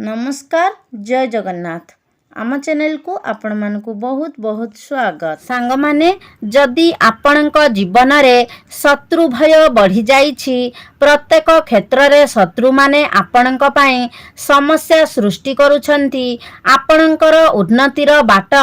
नमस्कार जय जगन्नाथ आम चैनल को आपण मानकु बहुत बहुत स्वागत। सांग माने जदि आपणक जीवन रे शत्रु भय बढ़ी जाइछि, प्रत्येक क्षेत्र रे शत्रु माने आपणक पई समस्या सृष्टि करूछंती, आपणकर उन्नतिर बाट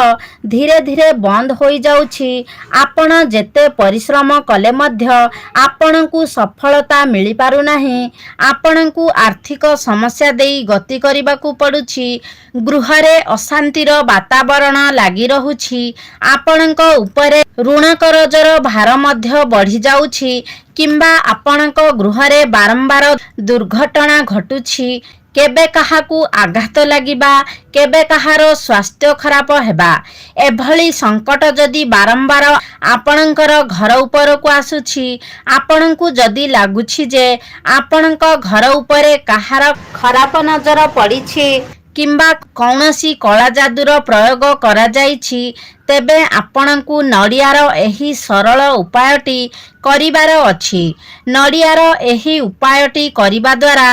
धीरे धीरे बंद होई जाउछि, आपण जेते परिश्रम कले मध्य आपणकु सफलता मिली पारु नाही, आपणकु आर्थिक समस्या देई गति करिबाकू पडुछि, गृहरे अशांतिर वातावरण लागि रहुछि, आपणक उपरे ऋण करजर भार मध्य बढ़ी जाउछि किंबा आपणक गृहरे बारंबार दुर्घटना घटुछि, केबे काहाकू आघात लागिबा, केबे कहार स्वास्थ्य खराब हेबा, एभली संकट जदि बारंबार आपणकर घर उपरकू आसुछि, आपणकू जदि लागुछि जे आपणक घर उपरे कहार खराब नजर पड़िछि किंबा कौनसी कला जादूर प्रयोग करा जाइछि, तेबे आपणकू नड़ियार एही सरल उपायटी करिबार अछि। नड़ियार एही उपायटी करिबा द्वारा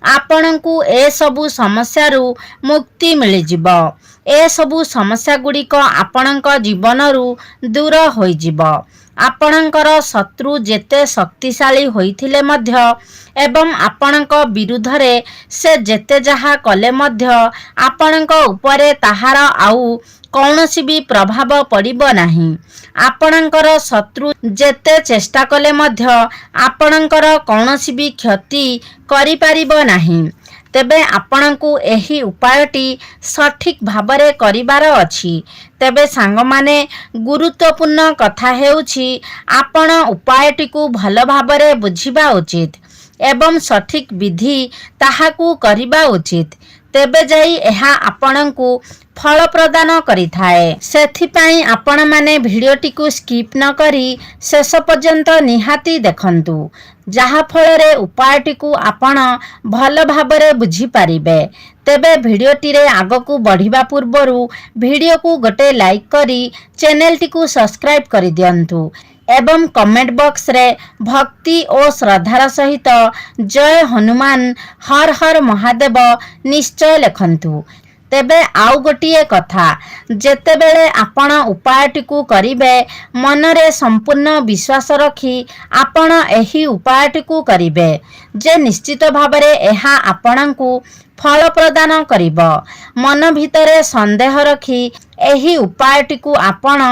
आपणकू ए सबु समस्यारू मुक्ति मिल जिवो। ए सबु समस्या गुड़िक आपणक जीवनरू दूर होई जिवो। आपणकर शत्रु जेते शक्तिशाली होइथिले मध्य एवं आपणक विरुद्धरे से जेते जहा कले मध्य आपणक उपरे ताहार आउ कौनसी भी प्रभाव पड़िबो नाही। आपणकर शत्रु जेते चेष्टा कले मध्य आपणकर कौनसी भी क्षति करि पारिबो नाही। तेबे आपणकू एही उपायटी सठिक भाबरे करिबार अछि। तेबे सांग माने गुरुत्वपूर्ण कथा हेउछि आपण उपायटी को भल भाबरे बुझिबा उचित एवं सठिक विधि ताहाकू करिबा उचित, तेबे जाई एहा आपणकू फल प्रदान करिथाए। सेथिपाई आपण माने भिडियोटी को स्किप न करी शेष पर्यंत निहाती देखंतु, जहा फलरे उपायटी को आपण भल भाबरे बुझी पारिबे। तेबे भिडियोटी रे आगकू बढ़िबा पूर्वरु भिडियो को गोटे लाइक करी चैनल को सब्सक्राइब करि दियंतु एवं कमेंट बॉक्स रे भक्ति और श्रद्धार सहित जय हनुमान हर हर महादेव निश्चय लिखंतु। तेबे आउ गोटिए कथा, जेतेबेले आपण उपायटी को करिबे मनरे संपूर्ण विश्वास रखी आपण एही उपायटी को करिबे जे निश्चित भाबरे एहा आपणकू फल प्रदान करिबो। मन भितरे संदेह रखी एही उपायटी को आपण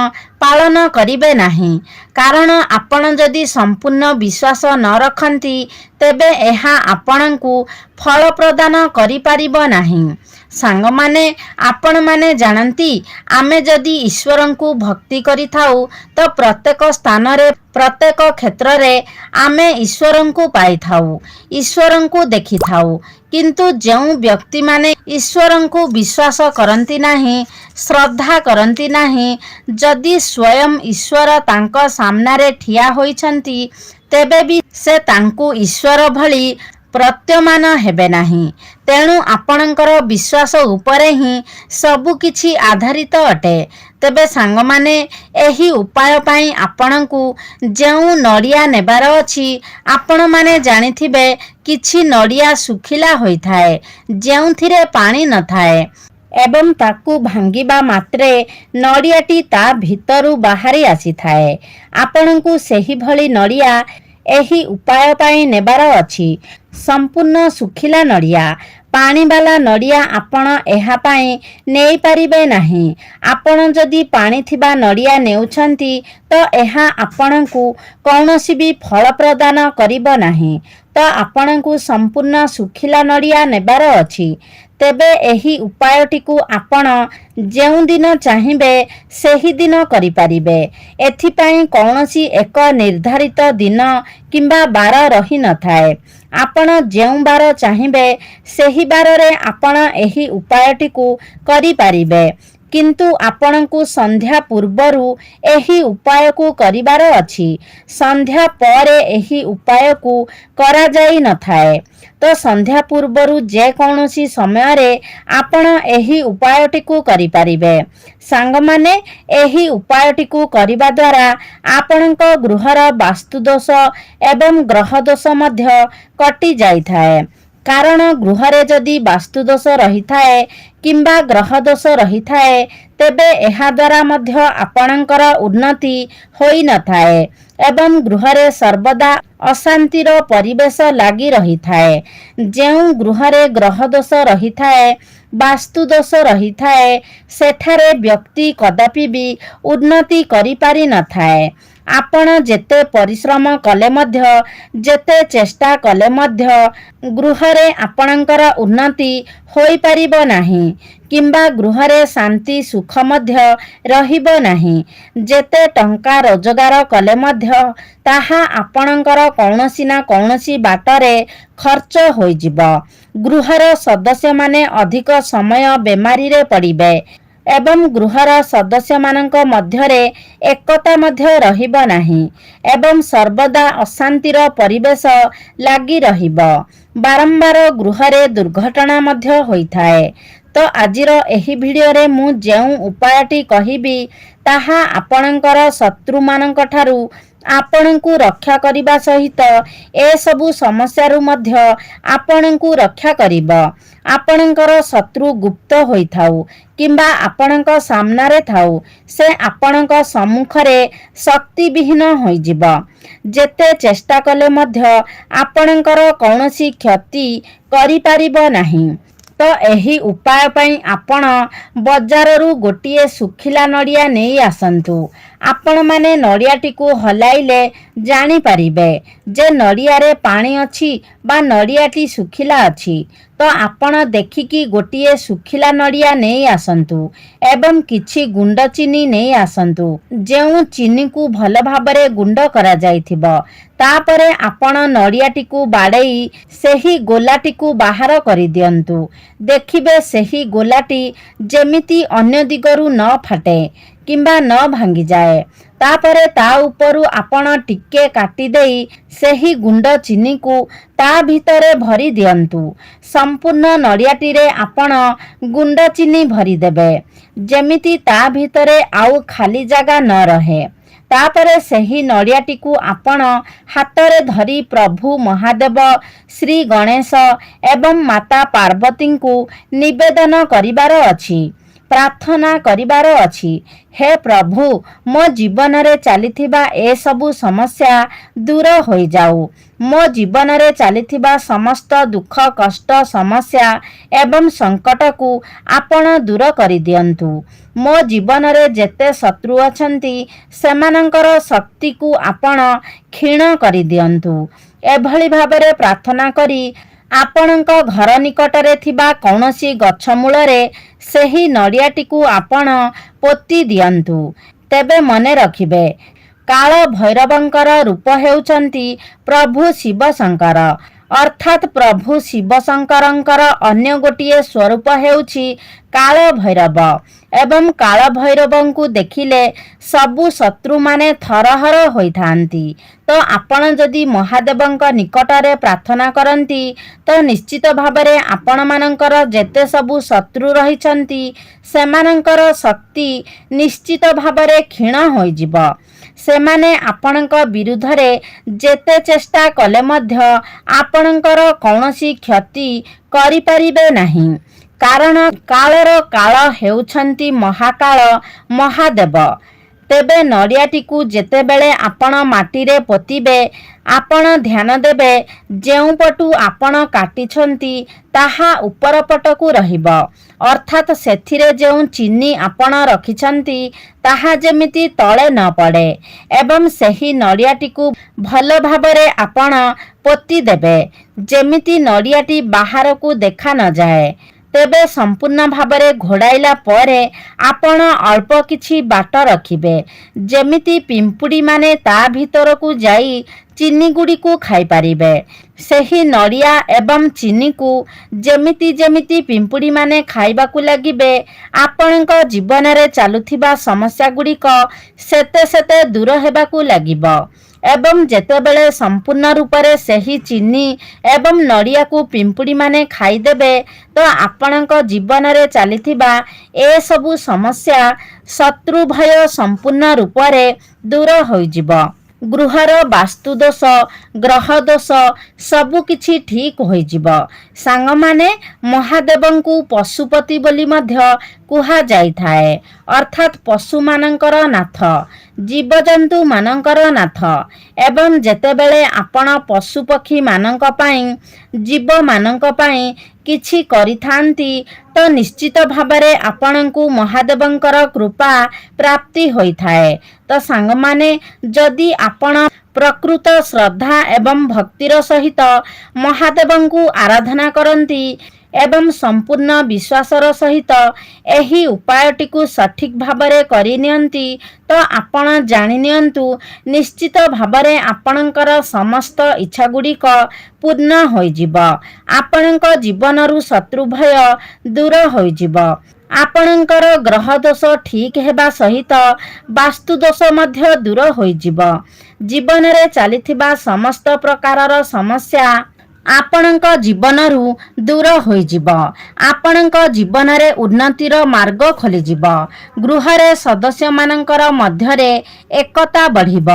पालन करिबे नाही, कारण आपण जदि संपूर्ण विश्वास न रखंती तेबे एहा आपणकू फल प्रदान करि पारिबो नाही। सांग माने आपण माने जानती, आमे जदि ईश्वरंकू भक्ति करि थाउ तो प्रत्येक स्थान रे प्रत्येक क्षेत्र रे आमे ईश्वरंकू पाई थाउ, ईश्वरंकू देखि थाउ, किंतु जेउ व्यक्ति माने ईश्वरंकू विश्वास करंती नाही, श्रद्धा करंती नाही, जदि स्वयं ईश्वर तांको सामना रे ठिया होइछंती तेबे भी से तांकू ईश्वर भली प्रत्यमान हेबे नाही। तेणु आपणकर विश्वास उपरे ही सबु किछि आधारित अटे। तेबे सांग माने एही उपाय पाई आपणकू जेउ नड़िया नेबार अछि, आपण माने जानिथिबे किछि नड़िया सुखिला होइथाए जेउथिरे पानी न थाए एवं ताकू भांगिबा मात्रे नड़ियाटी ता भितरु बाहरी आसी थाए। आपणकू सेही भली नड़िया एही उपाय पाई नेबार अछि। संपूर्ण सुखिला नड़िया, पानी वाला नड़िया आपण एहा पाई नेई पारिबे नाही। आपण जदि पानी थिबा नड़िया नेउछंती तो एहा आपणकू कौनसी भी फल प्रदान करिबो नाही, तो आपणकू संपूर्ण सुखिला नड़िया नेबार अछि। तेबे एही उपायटी को आपण जेउ दिन चाहिबे सेही दिन करि पारिबे। एथिपाई कौनसी एक निर्धारित दिन किंबा बार रही न थाए। आपण जेउ बार चाहिबे सेही बार रे आपण एही उपायटी को करि पारिबे, किंतु आपणकू संध्या पूर्वरु एही उपाय को करिबार अछि। संध्या परे एही उपाय को करा जाई न थाए, तो संध्या पूर्वरु जे कौनसी समय रे आपण एही उपायटी को करि पारिबे। सांग माने एही उपायटी को करिबा द्वारा आपणक गृहर वास्तु दोष एवं ग्रह दोष मध्य कटि जाई थाए। କାରଣ ଗୃହରେ ଯଦି ବାସ୍ତୁଦୋଷ ରହିଥାଏ କିମ୍ବା ଗ୍ରହ ଦୋଷ ରହିଥାଏ ତେବେ ଏହାଦ୍ୱାରା ମଧ୍ୟ ଆପଣଙ୍କର ଉନ୍ନତି ହୋଇନଥାଏ ଏବଂ ଗୃହରେ ସର୍ବଦା ଅଶାନ୍ତିର ପରିବେଶ ଲାଗି ରହିଥାଏ। ଯେଉଁ ଗୃହରେ ଗ୍ରହ ଦୋଷ ରହିଥାଏ ବାସ୍ତୁ ଦୋଷ ରହିଥାଏ ସେଠାରେ ବ୍ୟକ୍ତି କଦାପି ବି ଉନ୍ନତି କରିପାରିନଥାଏ। ଆପଣ ଯେତେ ପରିଶ୍ରମ କଲେ ମଧ୍ୟ ଯେତେ ଚେଷ୍ଟା କଲେ ମଧ୍ୟ ଗୃହରେ ଆପଣଙ୍କର ଉନ୍ନତି ହୋଇପାରିବ ନାହିଁ କିମ୍ବା ଗୃହରେ ଶାନ୍ତି ସୁଖ ମଧ୍ୟ ରହିବ ନାହିଁ। ଯେତେ ଟଙ୍କା ରୋଜଗାର କଲେ ମଧ୍ୟ ତାହା ଆପଣଙ୍କର କୌଣସି ନା କୌଣସି ବାଟରେ ଖର୍ଚ୍ଚ ହୋଇଯିବ। ଗୃହର ସଦସ୍ୟମାନେ ଅଧିକ ସମୟ ବେମାରୀରେ ପଡ଼ିବେ ଏବଂ ଗୃହର ସଦସ୍ୟମାନଙ୍କ ମଧ୍ୟରେ ଏକତା ମଧ୍ୟ ରହିବ ନାହିଁ ଏବଂ ସର୍ବଦା ଅଶାନ୍ତିର ପରିବେଶ ଲାଗି ରହିବ। ବାରମ୍ବାର ଗୃହରେ ଦୁର୍ଘଟଣା ମଧ୍ୟ ହୋଇଥାଏ। ତ ଆଜିର ଏହି ଭିଡ଼ିଓରେ ମୁଁ ଯେଉଁ ଉପାୟଟି କହିବି ତାହା ଆପଣଙ୍କର ଶତ୍ରୁମାନଙ୍କ ଠାରୁ ଆପଣଙ୍କୁ ରକ୍ଷା କରିବା ସହିତ ଏସବୁ ସମସ୍ୟାରୁ ମଧ୍ୟ ଆପଣଙ୍କୁ ରକ୍ଷା କରିବ। ଆପଣଙ୍କର ଶତ୍ରୁ ଗୁପ୍ତ ହୋଇଥାଉ କିମ୍ବା ଆପଣଙ୍କ ସାମ୍ନାରେ ଥାଉ ସେ ଆପଣଙ୍କ ସମ୍ମୁଖରେ ଶକ୍ତିବିହୀନ ହୋଇଯିବ। ଯେତେ ଚେଷ୍ଟା କଲେ ମଧ୍ୟ ଆପଣଙ୍କର କୌଣସି କ୍ଷତି କରିପାରିବ ନାହିଁ। ତ ଏହି ଉପାୟ ପାଇଁ ଆପଣ ବଜାରରୁ ଗୋଟିଏ ଶୁଖିଲା ନଡ଼ିଆ ନେଇ ଆସନ୍ତୁ। ଆପଣମାନେ ନଡ଼ିଆଟିକୁ ହଲାଇଲେ ଜାଣିପାରିବେ ଯେ ନଡ଼ିଆରେ ପାଣି ଅଛି ବା ନଡ଼ିଆଟି ଶୁଖିଲା ଅଛି। ତ ଆପଣ ଦେଖିକି ଗୋଟିଏ ଶୁଖିଲା ନଡ଼ିଆ ନେଇ ଆସନ୍ତୁ ଏବଂ କିଛି ଗୁଣ୍ଡ ଚିନି ନେଇ ଆସନ୍ତୁ ଯେଉଁ ଚିନିକୁ ଭଲ ଭାବରେ ଗୁଣ୍ଡ କରାଯାଇଥିବ। ତାପରେ ଆପଣ ନଡ଼ିଆଟିକୁ ବାଡ଼େଇ ସେହି ଗୋଲାଟିକୁ ବାହାର କରିଦିଅନ୍ତୁ। ଦେଖିବେ ସେହି ଗୋଲାଟି ଯେମିତି ଅନ୍ୟ ଦିଗରୁ ନ ଫାଟେ କିମ୍ବା ନ ଭାଙ୍ଗିଯାଏ। ତାପରେ ତା ଉପରୁ ଆପଣ ଟିକେ କାଟିଦେଇ ସେହି ଗୁଣ୍ଡ ଚିନିକୁ ତା ଭିତରେ ଭରି ଦିଅନ୍ତୁ। ସମ୍ପୂର୍ଣ୍ଣ ନଡ଼ିଆଟିରେ ଆପଣ ଗୁଣ୍ଡ ଚିନି ଭରିଦେବେ ଯେମିତି ତା ଭିତରେ ଆଉ ଖାଲି ଜାଗା ନ ରହେ। ତାପରେ ସେହି ନଡ଼ିଆଟିକୁ ଆପଣ ହାତରେ ଧରି ପ୍ରଭୁ ମହାଦେବ ଶ୍ରୀ ଗଣେଶ ଏବଂ ମାତା ପାର୍ବତୀଙ୍କୁ ନିବେଦନ କରିବାର ଅଛି। ପ୍ରାର୍ଥନା କରିବାର ଅଛି, ହେ ପ୍ରଭୁ ମୋ ଜୀବନରେ ଚାଲିଥିବା ଏସବୁ ସମସ୍ୟା ଦୂର ହୋଇଯାଉ। ମୋ ଜୀବନରେ ଚାଲିଥିବା ସମସ୍ତ ଦୁଃଖ କଷ୍ଟ ସମସ୍ୟା ଏବଂ ସଙ୍କଟକୁ ଆପଣ ଦୂର କରିଦିଅନ୍ତୁ। ମୋ ଜୀବନରେ ଯେତେ ଶତ୍ରୁ ଅଛନ୍ତି ସେମାନଙ୍କର ଶକ୍ତିକୁ ଆପଣ କ୍ଷୀଣ କରିଦିଅନ୍ତୁ। ଏଭଳି ଭାବରେ ପ୍ରାର୍ଥନା କରି ଆପଣଙ୍କ ଘର ନିକଟରେ ଥିବା କୌଣସି ଗଛ ମୂଳରେ ସେହି ନଡ଼ିଆଟିକୁ ଆପଣ ପୋତି ଦିଅନ୍ତୁ। ତେବେ ମନେ ରଖିବେ କାଳ ଭୈରବଙ୍କର ରୂପ ହେଉଛନ୍ତି ପ୍ରଭୁ ଶିବ ଶଙ୍କର ଅର୍ଥାତ୍ ପ୍ରଭୁ ଶିବ ଶଙ୍କରଙ୍କର ଅନ୍ୟ ଗୋଟିଏ ସ୍ୱରୂପ ହେଉଛି କାଳ ଭୈରବ ଏବଂ କାଳ ଭୈରବଙ୍କୁ ଦେଖିଲେ ସବୁ ଶତ୍ରୁମାନେ ଥରହର ହୋଇଥାନ୍ତି। ତ ଆପଣ ଯଦି ମହାଦେବଙ୍କ ନିକଟରେ ପ୍ରାର୍ଥନା କରନ୍ତି ତ ନିଶ୍ଚିତ ଭାବରେ ଆପଣମାନଙ୍କର ଯେତେ ସବୁ ଶତ୍ରୁ ରହିଛନ୍ତି ସେମାନଙ୍କର ଶକ୍ତି ନିଶ୍ଚିତ ଭାବରେ କ୍ଷୀଣ ହୋଇଯିବ। ସେମାନେ ଆପଣଙ୍କ ବିରୁଦ୍ଧରେ ଯେତେ ଚେଷ୍ଟା କଲେ ମଧ୍ୟ ଆପଣଙ୍କର କୌଣସି କ୍ଷତି କରିପାରିବେ ନାହିଁ। କାରଣ କାଳର କାଳ ହେଉଛନ୍ତି ମହାକାଳ ମହାଦେବ। ତେବେ ନଡ଼ିଆଟିକୁ ଯେତେବେଳେ ଆପଣ ମାଟିରେ ପୋତିବେ ଆପଣ ଧ୍ୟାନ ଦେବେ ଯେଉଁ ପଟୁ ଆପଣ କାଟିଛନ୍ତି ତାହା ଉପର ପଟକୁ ରହିବ ଅର୍ଥାତ୍ ସେଥିରେ ଯେଉଁ ଚିନି ଆପଣ ରଖିଛନ୍ତି ତାହା ଯେମିତି ତଳେ ନ ପଡ଼େ ଏବଂ ସେହି ନଡ଼ିଆଟିକୁ ଭଲ ଭାବରେ ଆପଣ ପୋତି ଦେବେ ଯେମିତି ନଡ଼ିଆଟି ବାହାରକୁ ଦେଖା ନଯାଏ। ତେବେ ସମ୍ପୂର୍ଣ୍ଣ ଭାବରେ ଘୋଡ଼ାଇଲା ପରେ ଆପଣ ଅଳ୍ପ କିଛି ବାଟ ରଖିବେ ଯେମିତି ପିମ୍ପୁଡ଼ିମାନେ ତା ଭିତରକୁ ଯାଇ ଚିନିଗୁଡ଼ିକୁ ଖାଇପାରିବେ। ସେହି ନଡ଼ିଆ ଏବଂ ଚିନିକୁ ଯେମିତି ଯେମିତି ପିମ୍ପୁଡ଼ିମାନେ ଖାଇବାକୁ ଲାଗିବେ ଆପଣଙ୍କ ଜୀବନରେ ଚାଲୁଥିବା ସମସ୍ୟାଗୁଡ଼ିକ ସେତେ ସେତେ ଦୂର ହେବାକୁ ଲାଗିବ ଏବଂ ଯେତେବେଳେ ସମ୍ପୂର୍ଣ୍ଣ ରୂପରେ ସେହି ଚିନି ଏବଂ ନଡ଼ିଆକୁ ପିମ୍ପୁଡ଼ିମାନେ ଖାଇଦେବେ ତ ଆପଣଙ୍କ ଜୀବନରେ ଚାଲିଥିବା ଏସବୁ ସମସ୍ୟା ଶତ୍ରୁ ଭୟ ସମ୍ପୂର୍ଣ୍ଣ ରୂପରେ ଦୂର ହୋଇଯିବ। गृहर वास्तुदोष ग्रह दोष सबुकिछि ठीक होइजिब। सांग माने महादेवंकु पशुपति बोली मध्य कुहा जाइथाए, अर्थात पशु मानंकर नाथ, जीवजंतु मानंकर नाथ। एवं जेतेबेले आपण पशु पक्षी मानंक पाई जीव मानंक पाई किछि करिथांती तो निश्चित भाबरे आपणंकु महादेवंकर कृपा प्राप्ति होइथाए। तो सांग माने जदि आपण प्रकृत श्रद्धा एवं भक्तिर सहित महादेवंकु आराधना करंती एवं संपूर्ण विश्वासर सहित एही उपायटिकु सठिक भाबरे करिनियंती तो आपण जानिनियंतु निश्चित भाबरे आपणंकर समस्त इच्छा गुड़िक पूर्ण होइजिब। आपणंक जीवनरु शत्रु भय दूर होइजिब। आपणंकर ग्रह दोष ठीक हेबा सहित वास्तु दोष मध्य दूर होइजिब। जीवन रे चलिथिबा समस्त प्रकारर समस्या आपणंक जीवनरु दूर होइजिब। आपणंक जीवन रे उन्नतिर मार्ग खोलिजिब। गृह रे सदस्य मानंकर मध्यरे एकता बढ़िब,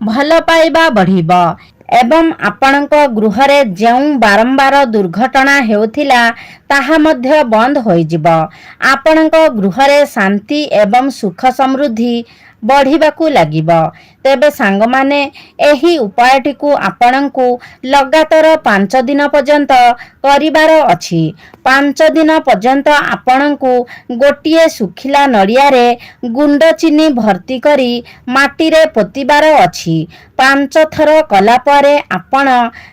भल पाइबा बढ़िब एवं आपणंक गृह रे जेउ बारंबार दुर्घटना हेउथिला ताहा मध्य बंद होइजिब। आपणंक गृह रे शांति एवं सुख समृद्धि बढ़िबाकू लागिब। तेबे सांग माने एही उपायटिकू आपणंकु लगातार 5 दिन पर्यंत करिबार अछि। 5 दिन पर्यंत आपणंकु गोटिए सुखिला नड़िया रे गुंड चीनी भर्ती करी माटी रे पोतिबार अछि। 5 थर कला परे आपण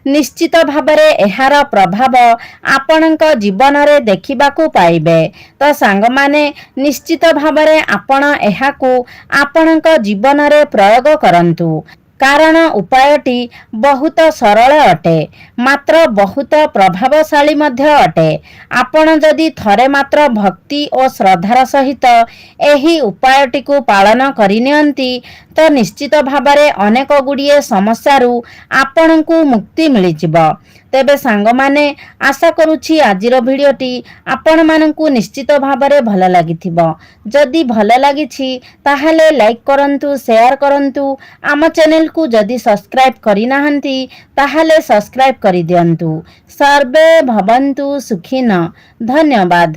निश्चित भाबरे एहार प्रभाव आपणंक जीवन रे देखिबाकू पाइबे। तो सांग माने निश्चित भाबरे आपण एहाकू आपणंक जीवन रे प्रयोग करंतु, कारण उपायटी बहुत सरल अटे, मात्र बहुत प्रभावशाली मध्य अटे। आपण जदि थरे मात्र भक्ति और श्रद्धार सहित एही उपायटिकू पालन करिनियंती तो निश्चित भाबरे अनेक गुड़िए समस्यारू आपणंकु मुक्ति मिलिजिब। तेबे सांग माने आशा करुछि आजिर भिडियोटी आपण मानंकु निश्चित भाबरे भल लागिथिबो। जदि भल लागिछि ताहाले लाइक करंतु, शेयर करंतु। आम चैनल को जदि सब्सक्राइब करिनाहंती ताहाले सब्सक्राइब करि दियंतु। सर्वे भवन्तु सुखिन। धन्यवाद।